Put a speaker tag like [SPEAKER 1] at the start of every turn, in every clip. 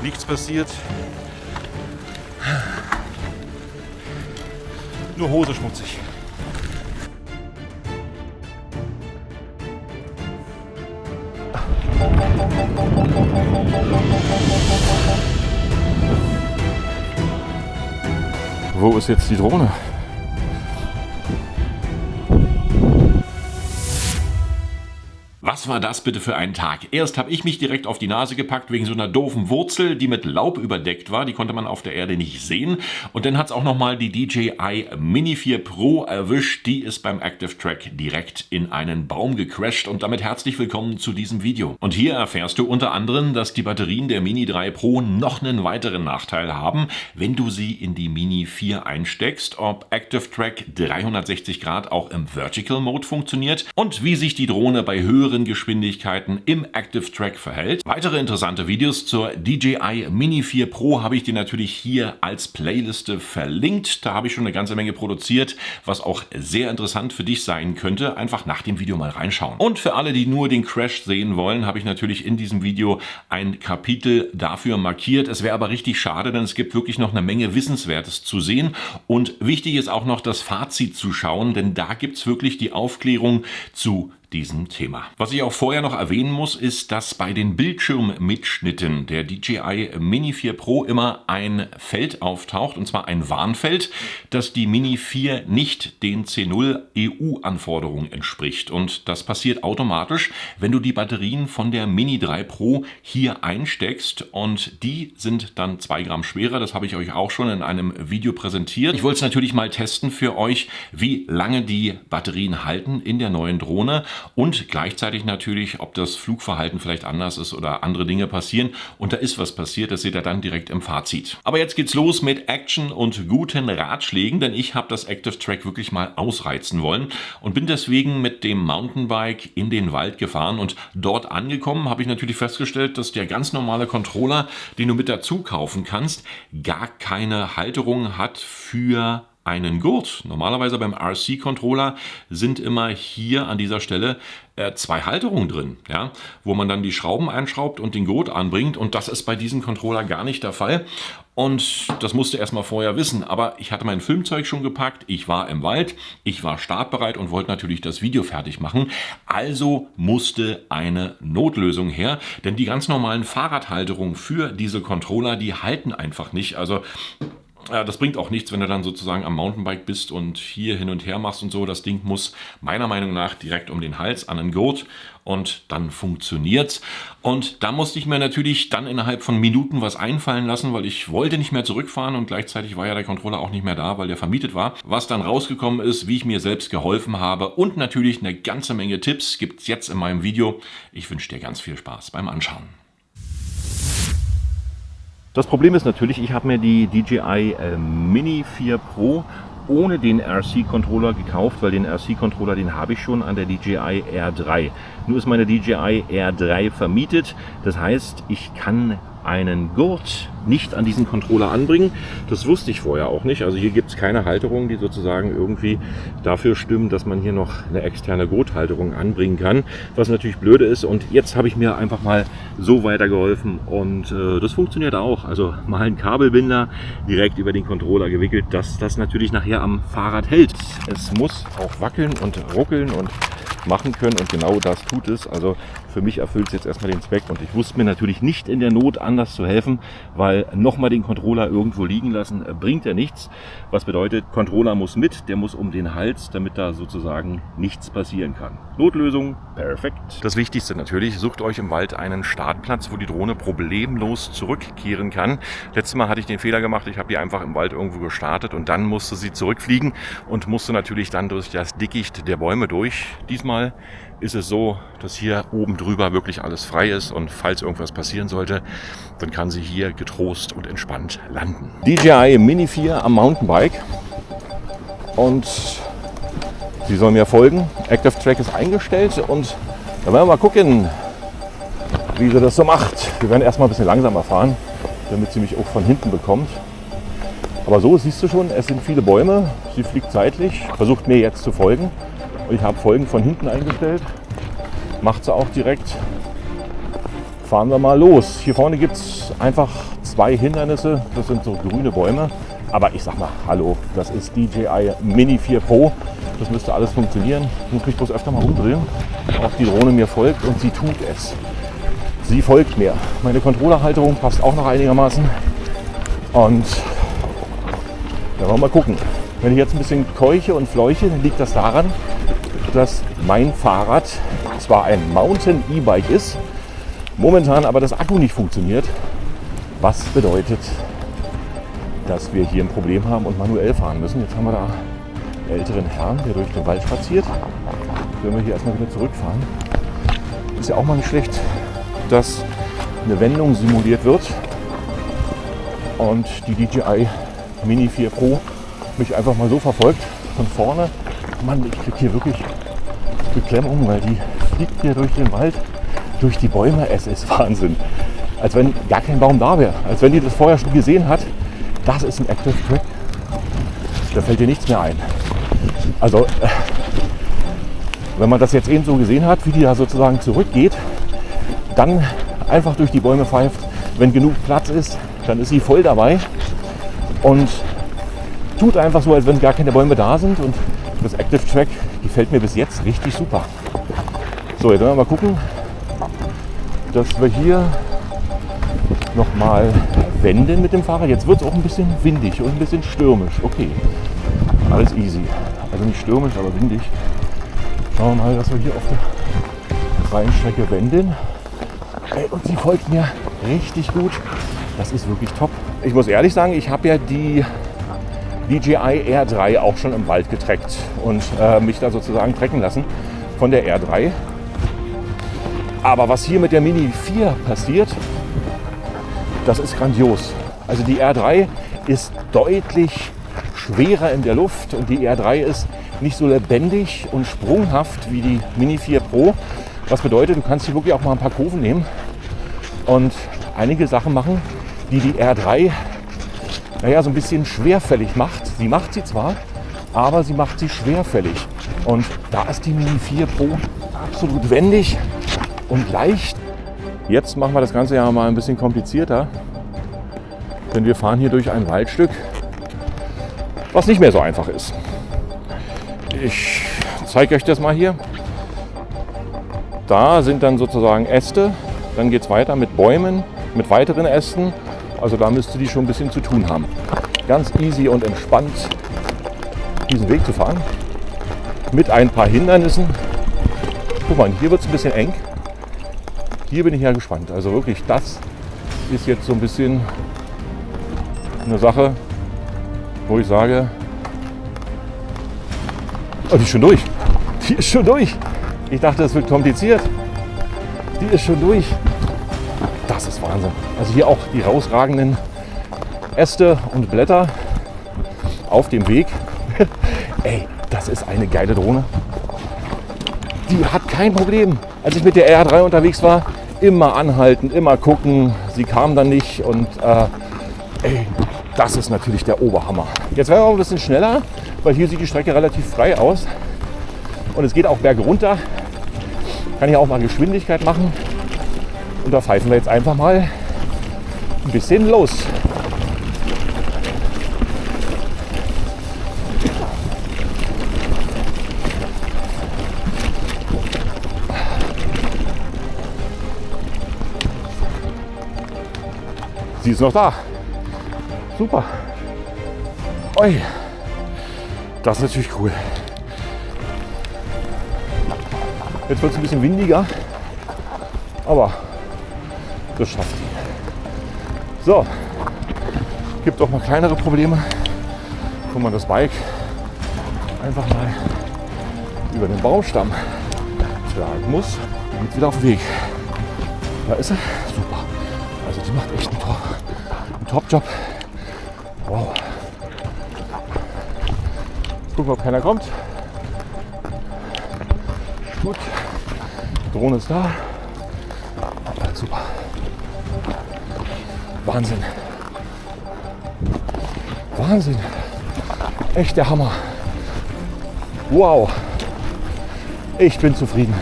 [SPEAKER 1] nichts passiert. Nur Hose schmutzig. Wo ist jetzt die Drohne? Was war das bitte für ein Tag? Erst habe ich mich direkt auf die Nase gepackt wegen so einer doofen Wurzel, die mit Laub überdeckt war. Die konnte man auf der Erde nicht sehen. Und dann hat es auch nochmal die DJI Mini 4 Pro erwischt. Die ist beim Active Track direkt in einen Baum gecrasht. Und damit herzlich willkommen zu diesem Video. Und hier erfährst du unter anderem, dass die Batterien der Mini 3 Pro noch einen weiteren Nachteil haben, wenn du sie in die Mini 4 einsteckst. Ob Active Track 360 Grad auch im Vertical Mode funktioniert und wie sich die Drohne bei höheren Geschwindigkeiten im Active Track verhält. Weitere interessante Videos zur DJI Mini 4 Pro habe ich dir natürlich hier als Playliste verlinkt. Da habe ich schon eine ganze Menge produziert, was auch sehr interessant für dich sein könnte. Einfach nach dem Video mal reinschauen. Und für alle, die nur den Crash sehen wollen, habe ich natürlich in diesem Video ein Kapitel dafür markiert. Es wäre aber richtig schade, denn es gibt wirklich noch eine Menge Wissenswertes zu sehen. Und wichtig ist auch noch das Fazit zu schauen, denn da gibt es wirklich die Aufklärung zu diesem Thema. Was ich auch vorher noch erwähnen muss, ist, dass bei den Bildschirmmitschnitten der DJI Mini 4 Pro immer ein Feld auftaucht, und zwar ein Warnfeld, dass die Mini 4 nicht den C0 EU-Anforderungen entspricht. Und das passiert automatisch, wenn du die Batterien von der Mini 3 Pro hier einsteckst, und die sind dann 2 Gramm schwerer. Das habe ich euch auch schon in einem Video präsentiert. Ich wollte es natürlich mal testen für euch, wie lange die Batterien halten in der neuen Drohne. Und gleichzeitig natürlich, ob das Flugverhalten vielleicht anders ist oder andere Dinge passieren. Und da ist was passiert, das seht ihr dann direkt im Fazit. Aber jetzt geht's los mit Action und guten Ratschlägen, denn ich habe das Active Track wirklich mal ausreizen wollen und bin deswegen mit dem Mountainbike in den Wald gefahren. Und dort angekommen habe ich natürlich festgestellt, dass der ganz normale Controller, den du mit dazu kaufen kannst, gar keine Halterung hat für einen Gurt. Normalerweise beim RC-Controller sind immer hier an dieser Stelle 2 Halterungen drin, ja, wo man dann die Schrauben einschraubt und den Gurt anbringt, und das ist bei diesem Controller gar nicht der Fall. Und das musste erst mal vorher wissen, aber ich hatte mein Filmzeug schon gepackt, ich war im Wald, ich war startbereit und wollte natürlich das Video fertig machen. Also musste eine Notlösung her, denn die ganz normalen Fahrradhalterungen für diese Controller, die halten einfach nicht. Also das bringt auch nichts, wenn du dann sozusagen am Mountainbike bist und hier hin und her machst und so. Das Ding muss meiner Meinung nach direkt um den Hals an den Gurt, und dann funktioniert's. Und da musste ich mir natürlich dann innerhalb von Minuten was einfallen lassen, weil ich wollte nicht mehr zurückfahren, und gleichzeitig war ja der Controller auch nicht mehr da, weil der vermietet war. Was dann rausgekommen ist, wie ich mir selbst geholfen habe, und natürlich eine ganze Menge Tipps gibt's jetzt in meinem Video. Ich wünsche dir ganz viel Spaß beim Anschauen. Das Problem ist natürlich, ich habe mir die DJI Mini 4 Pro ohne den RC-Controller gekauft, weil den RC-Controller, den habe ich schon an der DJI R3. Nur ist meine DJI R3 vermietet, das heißt, ich kann einen Gurt nicht an diesen Controller anbringen. Das wusste ich vorher auch nicht. Also hier gibt es keine Halterung, die sozusagen irgendwie dafür stimmen, dass man hier noch eine externe Gurthalterung anbringen kann, was natürlich blöde ist. Und jetzt habe ich mir einfach mal so weitergeholfen, und das funktioniert auch. Also mal einen Kabelbinder direkt über den Controller gewickelt, dass das natürlich nachher am Fahrrad hält. Es muss auch wackeln und ruckeln und machen können, und genau das tut es. Also für mich erfüllt es jetzt erstmal den Zweck, und ich wusste mir natürlich nicht in der Not anders zu helfen, weil nochmal den Controller irgendwo liegen lassen bringt ja nichts. Was bedeutet, Controller muss mit, der muss um den Hals, damit da sozusagen nichts passieren kann. Notlösung, perfekt. Das Wichtigste natürlich, sucht euch im Wald einen Startplatz, wo die Drohne problemlos zurückkehren kann. Letztes Mal hatte ich den Fehler gemacht, ich habe die einfach im Wald irgendwo gestartet, und dann musste sie zurückfliegen und musste natürlich dann durch das Dickicht der Bäume durch. Diesmal ist es so, dass hier oben drüber wirklich alles frei ist, und falls irgendwas passieren sollte, dann kann sie hier getrost und entspannt landen. DJI Mini 4 am Mountainbike, und sie soll mir folgen. Active Track ist eingestellt, und da werden wir mal gucken, wie sie das so macht. Wir werden erstmal ein bisschen langsamer fahren, damit sie mich auch von hinten bekommt. Aber so siehst du schon, es sind viele Bäume, sie fliegt seitlich, versucht mir jetzt zu folgen. Und ich habe Folgen von hinten eingestellt, macht sie auch direkt.
[SPEAKER 2] fahren wir mal los. Hier vorne gibt es einfach 2 Hindernisse. Das sind so grüne Bäume. Aber ich sag mal, hallo, das ist DJI Mini 4 Pro. Das müsste alles funktionieren. Ich muss mich bloß öfter mal umdrehen. Auch die Drohne mir folgt und sie tut es. Sie folgt mir. Meine Controllerhalterung passt auch noch einigermaßen. Und ja, wollen wir mal gucken. Wenn ich jetzt ein bisschen keuche und fleuche, dann liegt das daran, dass mein Fahrrad zwar ein Mountain E-Bike ist, momentan aber das Akku nicht funktioniert. Was bedeutet, dass wir hier ein Problem haben und manuell fahren müssen. Jetzt haben wir da einen älteren Herrn, der durch den Wald spaziert. Wenn wir hier erstmal wieder zurückfahren, ist ja auch mal nicht schlecht, dass eine Wendung simuliert wird und die DJI Mini 4 Pro mich einfach mal so verfolgt von vorne. Mann, ich kriege hier wirklich Beklemmung, weil die fliegt hier durch den Wald, durch die Bäume. Es ist Wahnsinn. Als wenn gar kein Baum da wäre. Als wenn die das vorher schon gesehen hat. Das ist ein Active Track. Da fällt dir nichts mehr ein. Also, wenn man das jetzt eben so gesehen hat, wie die da sozusagen zurückgeht, dann einfach durch die Bäume pfeift. Wenn genug Platz ist, dann ist sie voll dabei und tut einfach so, als wenn gar keine Bäume da sind. Und das Active Track gefällt mir bis jetzt richtig super. So, jetzt werden wir mal gucken, dass wir hier nochmal wenden mit dem Fahrrad. Jetzt wird es auch ein bisschen windig und ein bisschen stürmisch. Okay, alles easy. Also nicht stürmisch, aber windig. Schauen wir mal, dass wir hier auf der freien Strecke wenden. Und sie folgt mir richtig gut. Das ist wirklich top. Ich muss ehrlich sagen, ich habe ja die DJI R3 auch schon im Wald getrackt und mich da sozusagen tracken lassen von der R3. Aber was hier mit der Mini 4 passiert, das ist grandios. Also die R3 ist deutlich schwerer in der Luft und die R3 ist nicht so lebendig und sprunghaft wie die Mini 4 Pro. Was bedeutet, du kannst hier wirklich auch mal ein paar Kurven nehmen und einige Sachen machen, die die R3 so ein bisschen schwerfällig macht. Sie macht sie zwar, aber sie macht sie schwerfällig. Und da ist die Mini 4 Pro absolut wendig und leicht. Jetzt machen wir das Ganze ja mal ein bisschen komplizierter, denn wir fahren hier durch ein Waldstück, was nicht mehr so einfach ist. Ich zeige euch das mal hier. Da sind dann sozusagen Äste, dann geht es weiter mit Bäumen, mit weiteren Ästen. Also da müsste die schon ein bisschen zu tun haben. Ganz easy und entspannt diesen Weg zu fahren. Mit ein paar Hindernissen. Guck mal, hier wird es ein bisschen eng. Hier bin ich ja gespannt. Also wirklich, das ist jetzt so ein bisschen eine Sache, wo ich sage, oh, die ist schon durch. Die ist schon durch. Ich dachte, das wird kompliziert. Die ist schon durch. Das ist Wahnsinn. Also hier auch die rausragenden Äste und Blätter auf dem Weg. Ey, das ist eine geile Drohne. Die hat kein Problem. Als ich mit der R3 unterwegs war, immer anhalten, immer gucken. Sie kam dann nicht und ey, das ist natürlich der Oberhammer. Jetzt werden wir ein bisschen schneller, weil hier sieht die Strecke relativ frei aus. Und es geht auch bergunter. Kann ich auch mal Geschwindigkeit machen. Und da pfeifen wir jetzt einfach mal ein bisschen los. Sie ist noch da. Super. Oi. Das ist natürlich cool. Jetzt wird es ein bisschen windiger, aber das schafft die. So, gibt auch mal kleinere Probleme, wo man das Bike einfach mal über den Baumstamm tragen muss. Dann geht wieder auf den Weg. Da ist sie. Super. Also die macht echt einen Top-Job. Wow. Gucken, ob keiner kommt. Gut. Die Drohne ist da. Super. Wahnsinn. Wahnsinn. Echt der Hammer. Wow. Ich bin zufrieden.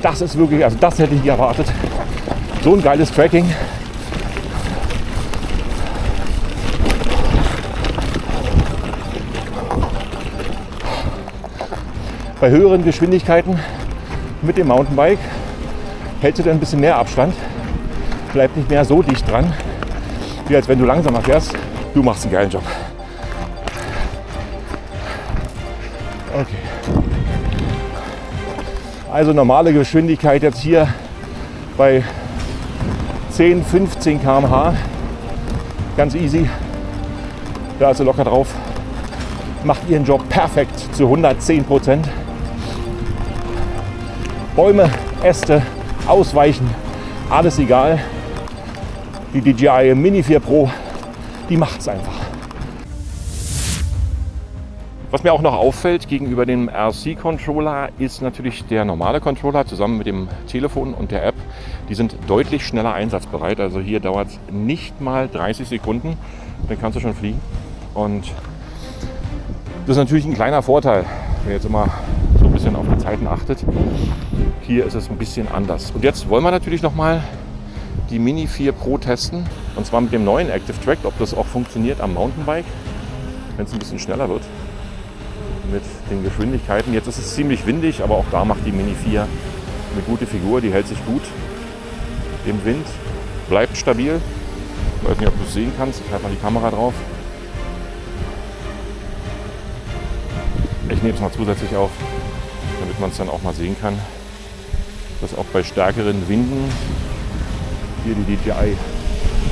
[SPEAKER 2] Das ist wirklich, also das hätte ich nicht erwartet. So ein geiles Tracking. Bei höheren Geschwindigkeiten mit dem Mountainbike hältst du dann ein bisschen mehr Abstand, bleibt nicht mehr so dicht dran, wie als wenn du langsamer fährst. Du machst einen geilen Job. Okay. Also normale Geschwindigkeit jetzt hier bei 10, 15 km/h. Ganz easy. Da ist sie locker drauf. Macht ihren Job perfekt zu 110%. Bäume, Äste, Ausweichen, alles egal. Die DJI Mini 4 Pro, die macht's einfach. Was mir auch noch auffällt gegenüber dem RC-Controller ist natürlich der normale Controller zusammen mit dem Telefon und der App. Die sind deutlich schneller einsatzbereit. Also hier dauert es nicht mal 30 Sekunden, dann kannst du schon fliegen. Und das ist natürlich ein kleiner Vorteil, wer jetzt immer so ein bisschen auf die Zeiten achtet. Hier ist es ein bisschen anders. Und jetzt wollen wir natürlich noch mal die Mini 4 Pro testen. Und zwar mit dem neuen Active Track, ob das auch funktioniert am Mountainbike, wenn es ein bisschen schneller wird mit den Geschwindigkeiten. Jetzt ist es ziemlich windig, aber auch da macht die Mini 4 eine gute Figur. Die hält sich gut im Wind, bleibt stabil. Ich weiß nicht, ob du es sehen kannst. Ich halte mal die Kamera drauf. Ich nehme es mal zusätzlich auf, damit man es dann auch mal sehen kann, dass auch bei stärkeren Winden hier die DJI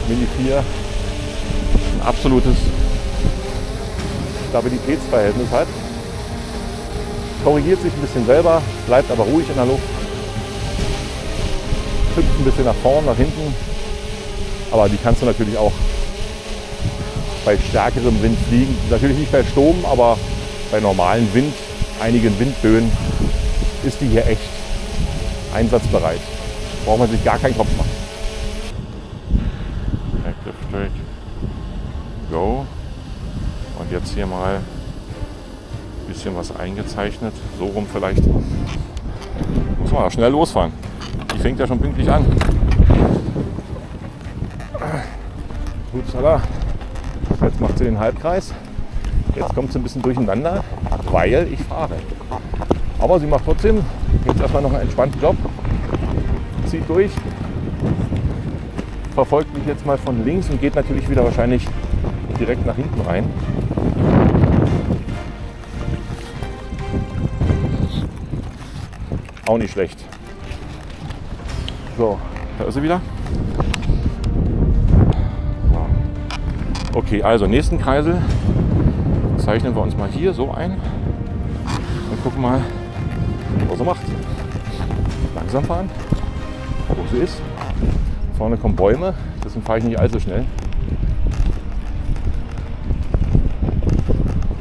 [SPEAKER 2] Mini 4 ein absolutes Stabilitätsverhältnis hat. Korrigiert sich ein bisschen selber, bleibt aber ruhig in der Luft, hüpft ein bisschen nach vorn, nach hinten, aber die kannst du natürlich auch bei stärkerem Wind fliegen. Natürlich nicht bei Sturm, aber bei normalen Wind, einigen Windböen ist die hier echt einsatzbereit. Braucht man sich gar keinen Kopf machen. Active Track, Go. Und jetzt hier mal ein bisschen was eingezeichnet. So rum vielleicht. Muss man schnell losfahren. Die fängt ja schon pünktlich an. Upsala. Jetzt macht sie den Halbkreis. Jetzt kommt sie ein bisschen durcheinander, weil ich fahre. Aber sie macht trotzdem jetzt erstmal noch einen entspannten Job. Zieht durch. Verfolgt mich jetzt mal von links und geht natürlich wieder wahrscheinlich direkt nach hinten rein. Auch nicht schlecht. So, da ist sie wieder. Okay, also nächsten Kreisel zeichnen wir uns mal hier so ein und gucken mal, was sie macht. Langsam fahren, wo sie ist. Vorne kommen Bäume, deswegen fahre ich nicht allzu schnell.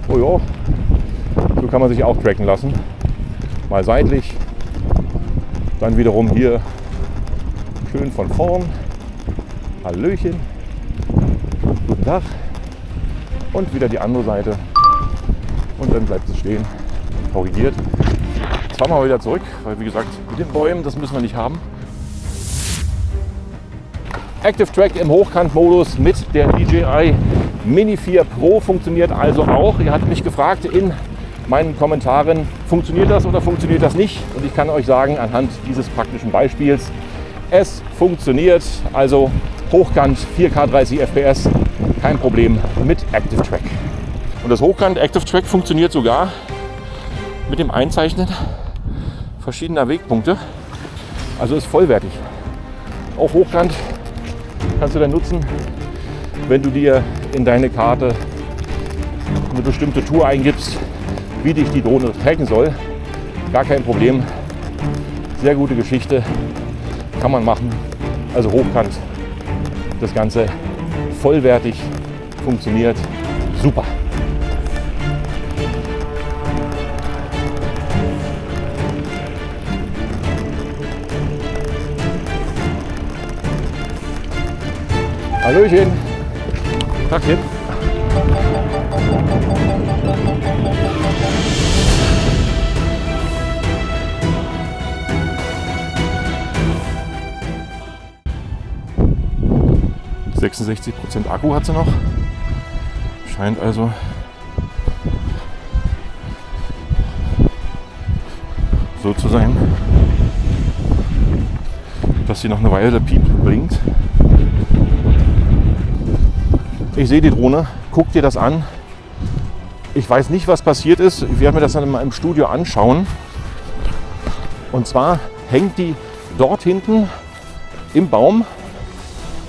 [SPEAKER 2] Oh ja, so kann man sich auch tracken lassen. Mal seitlich, dann wiederum hier schön von vorn. Hallöchen, guten Tag. Und wieder die andere Seite. Und dann bleibt es stehen, korrigiert. Jetzt fahren wir wieder zurück, weil wie gesagt, mit den Bäumen, das müssen wir nicht haben. Active Track im Hochkantmodus mit der DJI Mini 4 Pro funktioniert also auch. Ihr habt mich gefragt in meinen Kommentaren, funktioniert das oder funktioniert das nicht? Und ich kann euch sagen, anhand dieses praktischen Beispiels, es funktioniert. Also Hochkant 4K 30 FPS, kein Problem mit Active Track. Und das Hochkant Active Track funktioniert sogar mit dem Einzeichnen verschiedener Wegpunkte. Also ist vollwertig. Auch Hochkant kannst du dann nutzen, wenn du dir in deine Karte eine bestimmte Tour eingibst, wie dich die Drohne tracken soll. Gar kein Problem. Sehr gute Geschichte. Kann man machen. Also Hochkant. Das Ganze vollwertig funktioniert. Super. Hallöchen. Tagchen. 66% Akku hat sie noch. Scheint also so zu sein, dass sie noch eine Weile piept und blinkt. Ich sehe die Drohne, guck dir das an. Ich weiß nicht, was passiert ist. Ich werde mir das dann mal im Studio anschauen. Und zwar hängt die dort hinten im Baum.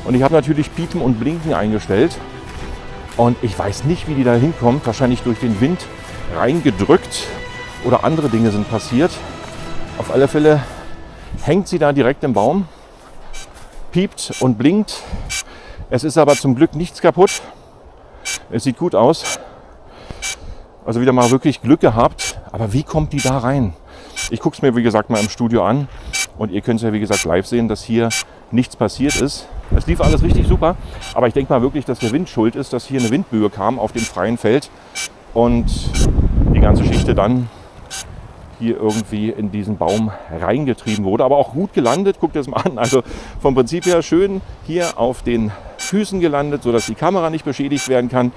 [SPEAKER 2] Und ich habe natürlich Piepen und Blinken eingestellt. Und ich weiß nicht, wie die da hinkommt. Wahrscheinlich durch den Wind reingedrückt oder andere Dinge sind passiert. Auf alle Fälle hängt sie da direkt im Baum, piept und blinkt. Es ist aber zum Glück nichts kaputt. Es sieht gut aus. Also wieder mal wirklich Glück gehabt. Aber wie kommt die da rein? Ich gucke es mir, wie gesagt, mal im Studio an. Und ihr könnt es ja, wie gesagt, live sehen, dass hier nichts passiert ist. Es lief alles richtig super. Aber ich denke mal wirklich, dass der Wind schuld ist, dass hier eine Windböe kam auf dem freien Feld. Und die ganze Geschichte dann hier irgendwie in diesen Baum reingetrieben wurde. Aber auch gut gelandet. Guckt das mal an. Also vom Prinzip her schön hier auf den Füßen gelandet, sodass die Kamera nicht beschädigt werden kann.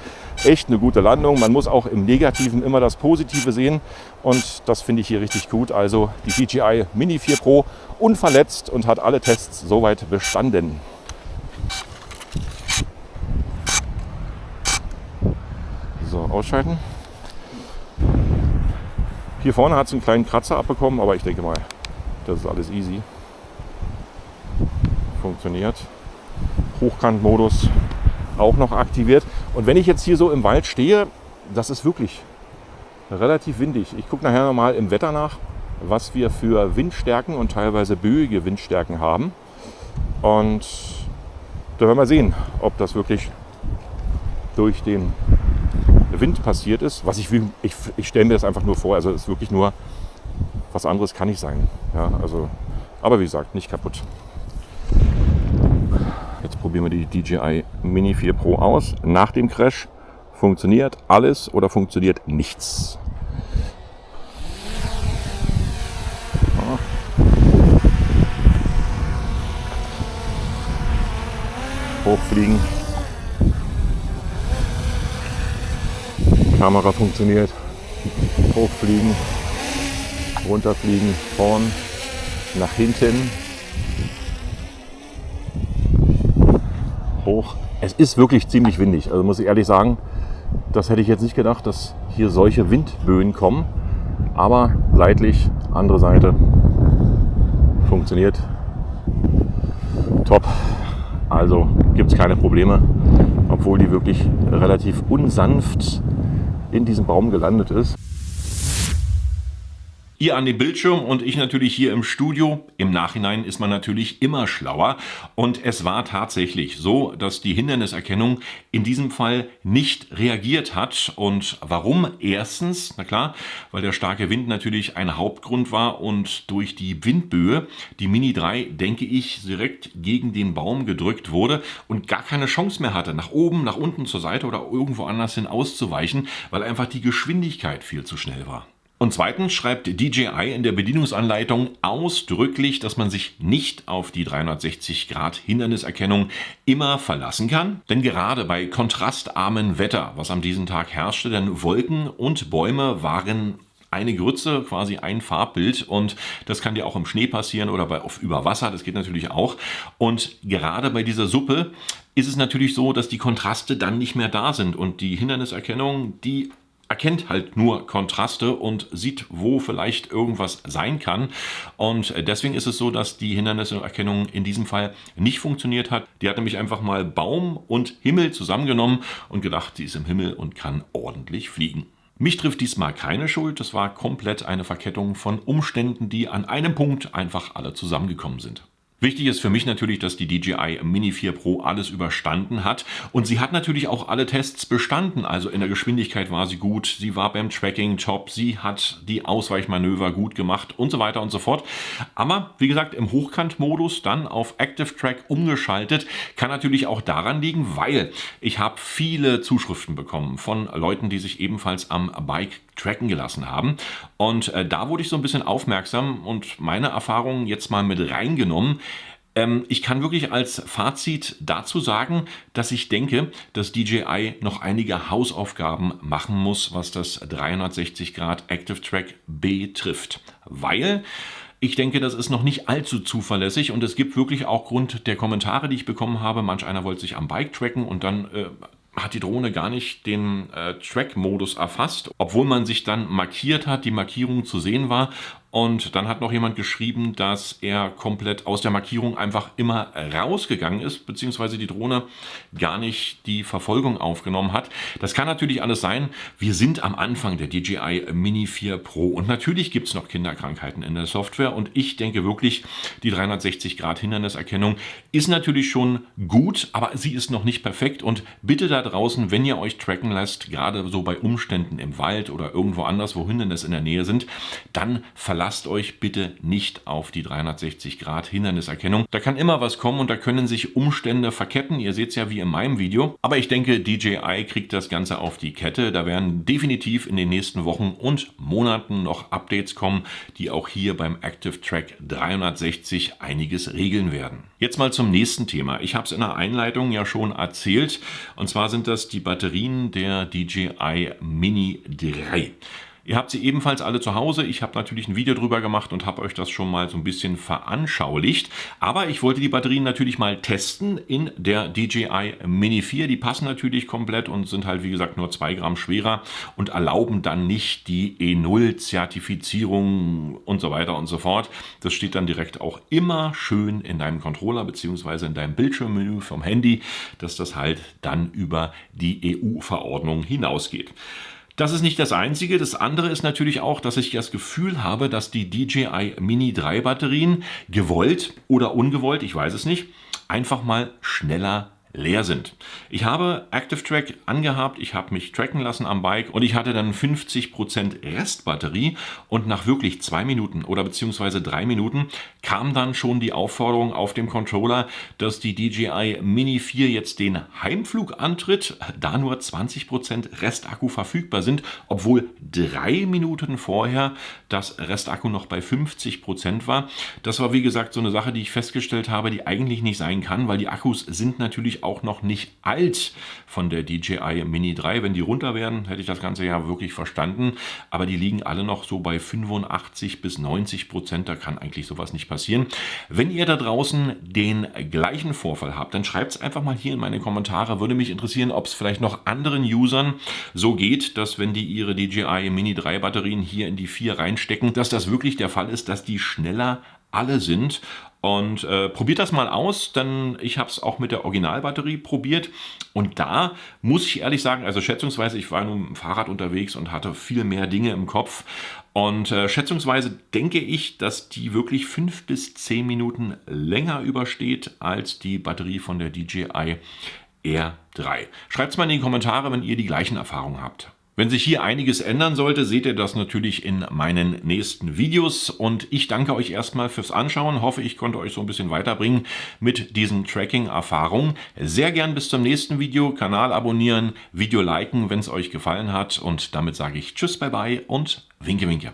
[SPEAKER 2] Echt eine gute Landung. Man muss auch im Negativen immer das Positive sehen. Und das finde ich hier richtig gut. Also die DJI Mini 4 Pro unverletzt und hat alle Tests soweit bestanden. So, ausschalten. Hier vorne hat es einen kleinen Kratzer abbekommen, aber ich denke mal, das ist alles easy. Funktioniert. Hochkantmodus auch noch aktiviert. Und wenn ich jetzt hier so im Wald stehe, das ist wirklich relativ windig. Ich gucke nachher nochmal im Wetter nach, was wir für Windstärken und teilweise böige Windstärken haben. Und da werden wir sehen, ob das wirklich durch den Wind passiert ist. Was ich stelle mir das einfach nur vor. Also es ist wirklich nur, was anderes kann nicht sein. Ja, also, aber wie gesagt, nicht kaputt. Jetzt probieren wir die DJI Mini 4 Pro aus. Nach dem Crash funktioniert alles oder funktioniert nichts. Hochfliegen. Kamera funktioniert. Hochfliegen. Runterfliegen. Vorn. Nach hinten. Hoch. Es ist wirklich ziemlich windig. Also muss ich ehrlich sagen, das hätte ich jetzt nicht gedacht, dass hier solche Windböen kommen. Aber seitlich, andere Seite, funktioniert top. Also gibt es keine Probleme, obwohl die wirklich relativ unsanft in diesem Baum gelandet ist.
[SPEAKER 1] Ihr an dem Bildschirm und ich natürlich hier im Studio. Im Nachhinein ist man natürlich immer schlauer. Und es war tatsächlich so, dass die Hinderniserkennung in diesem Fall nicht reagiert hat. Und warum? Erstens, na klar, weil der starke Wind natürlich ein Hauptgrund war und durch die Windböe die Mini 3, denke ich, direkt gegen den Baum gedrückt wurde und gar keine Chance mehr hatte, nach oben, nach unten, zur Seite oder irgendwo anders hin auszuweichen, weil einfach die Geschwindigkeit viel zu schnell war. Und zweitens schreibt DJI in der Bedienungsanleitung ausdrücklich, dass man sich nicht auf die 360° Hinderniserkennung immer verlassen kann. Denn gerade bei kontrastarmem Wetter, was an diesem Tag herrschte, denn Wolken und Bäume waren eine Grütze, quasi ein Farbbild, und das kann dir auch im Schnee passieren oder über Wasser, das geht natürlich auch. Und gerade bei dieser Suppe ist es natürlich so, dass die Kontraste dann nicht mehr da sind und die Hinderniserkennung, die erkennt halt nur Kontraste und sieht, wo vielleicht irgendwas sein kann. Und deswegen ist es so, dass die Hinderniserkennung in diesem Fall nicht funktioniert hat. Die hat nämlich einfach mal Baum und Himmel zusammengenommen und gedacht, sie ist im Himmel und kann ordentlich fliegen. Mich trifft diesmal keine Schuld. Das war komplett eine Verkettung von Umständen, die an einem Punkt einfach alle zusammengekommen sind. Wichtig ist für mich natürlich, dass die DJI Mini 4 Pro alles überstanden hat, und sie hat natürlich auch alle Tests bestanden. Also in der Geschwindigkeit war sie gut, sie war beim Tracking top, sie hat die Ausweichmanöver gut gemacht und so weiter und so fort. Aber wie gesagt, im Hochkantmodus dann auf Active Track umgeschaltet, kann natürlich auch daran liegen, weil ich habe viele Zuschriften bekommen von Leuten, die sich ebenfalls am Bike tracken gelassen haben. Und da wurde ich so ein bisschen aufmerksam und meine Erfahrungen jetzt mal mit reingenommen. Ich kann wirklich als Fazit dazu sagen, dass ich denke, dass DJI noch einige Hausaufgaben machen muss, was das 360 Grad Active Track betrifft. Weil ich denke, das ist noch nicht allzu zuverlässig und es gibt wirklich auch Grund der Kommentare, die ich bekommen habe. Manch einer wollte sich am Bike tracken und dann hat die Drohne gar nicht den Track-Modus erfasst, obwohl man sich dann markiert hat, die Markierung zu sehen war. Und dann hat noch jemand geschrieben, dass er komplett aus der Markierung einfach immer rausgegangen ist, beziehungsweise die Drohne gar nicht die Verfolgung aufgenommen hat. Das kann natürlich alles sein. Wir sind am Anfang der DJI Mini 4 Pro und natürlich gibt es noch Kinderkrankheiten in der Software und ich denke wirklich, die 360 Grad Hinderniserkennung ist natürlich schon gut, aber sie ist noch nicht perfekt und bitte da draußen, wenn ihr euch tracken lasst, gerade so bei Umständen im Wald oder irgendwo anders, wo Hindernisse in der Nähe sind, dann verlasst euch bitte nicht auf die 360 Grad Hinderniserkennung. Da kann immer was kommen und da können sich Umstände verketten. Ihr seht es ja wie in meinem Video. Aber ich denke, DJI kriegt das Ganze auf die Kette. Da werden definitiv in den nächsten Wochen und Monaten noch Updates kommen, die auch hier beim Active Track 360 einiges regeln werden. Jetzt mal zum nächsten Thema. Ich habe es in der Einleitung ja schon erzählt. Und zwar sind das die Batterien der DJI Mini 3. Ihr habt sie ebenfalls alle zu Hause. Ich habe natürlich ein Video drüber gemacht und habe euch das schon mal so ein bisschen veranschaulicht. Aber ich wollte die Batterien natürlich mal testen in der DJI Mini 4. Die passen natürlich komplett und sind halt wie gesagt nur 2 Gramm schwerer und erlauben dann nicht die E0-Zertifizierung und so weiter und so fort. Das steht dann direkt auch immer schön in deinem Controller bzw. in deinem Bildschirmmenü vom Handy, dass das halt dann über die EU-Verordnung hinausgeht. Das ist nicht das Einzige. Das andere ist natürlich auch, dass ich das Gefühl habe, dass die DJI Mini 3 Batterien gewollt oder ungewollt, ich weiß es nicht, einfach mal schneller leer sind. Ich habe Active Track angehabt, ich habe mich tracken lassen am Bike und ich hatte dann 50% Restbatterie und nach wirklich 2 Minuten oder beziehungsweise 3 Minuten kam dann schon die Aufforderung auf dem Controller, dass die DJI Mini 4 jetzt den Heimflug antritt, da nur 20% Restakku verfügbar sind, obwohl 3 Minuten vorher das Restakku noch bei 50% war. Das war wie gesagt so eine Sache, die ich festgestellt habe, die eigentlich nicht sein kann, weil die Akkus sind natürlich auch noch nicht alt von der DJI Mini 3. Wenn die runter wären, hätte ich das Ganze ja wirklich verstanden. Aber die liegen alle noch so bei 85 bis 90%. Da kann eigentlich sowas nicht passieren. Wenn ihr da draußen den gleichen Vorfall habt, dann schreibt es einfach mal hier in meine Kommentare. Würde mich interessieren, ob es vielleicht noch anderen Usern so geht, dass wenn die ihre DJI Mini 3 Batterien hier in die 4 reinstecken, dass das wirklich der Fall ist, dass die schneller alle sind. Und probiert das mal aus, denn ich habe es auch mit der Originalbatterie probiert und da muss ich ehrlich sagen, also schätzungsweise, ich war nur mit dem Fahrrad unterwegs und hatte viel mehr Dinge im Kopf und schätzungsweise denke ich, dass die wirklich 5 bis 10 Minuten länger übersteht als die Batterie von der DJI R3. Schreibt es mal in die Kommentare, wenn ihr die gleichen Erfahrungen habt. Wenn sich hier einiges ändern sollte, seht ihr das natürlich in meinen nächsten Videos und ich danke euch erstmal fürs Anschauen, hoffe ich konnte euch so ein bisschen weiterbringen mit diesen Tracking-Erfahrungen. Sehr gern bis zum nächsten Video, Kanal abonnieren, Video liken, wenn es euch gefallen hat und damit sage ich Tschüss, bye bye und winke winke.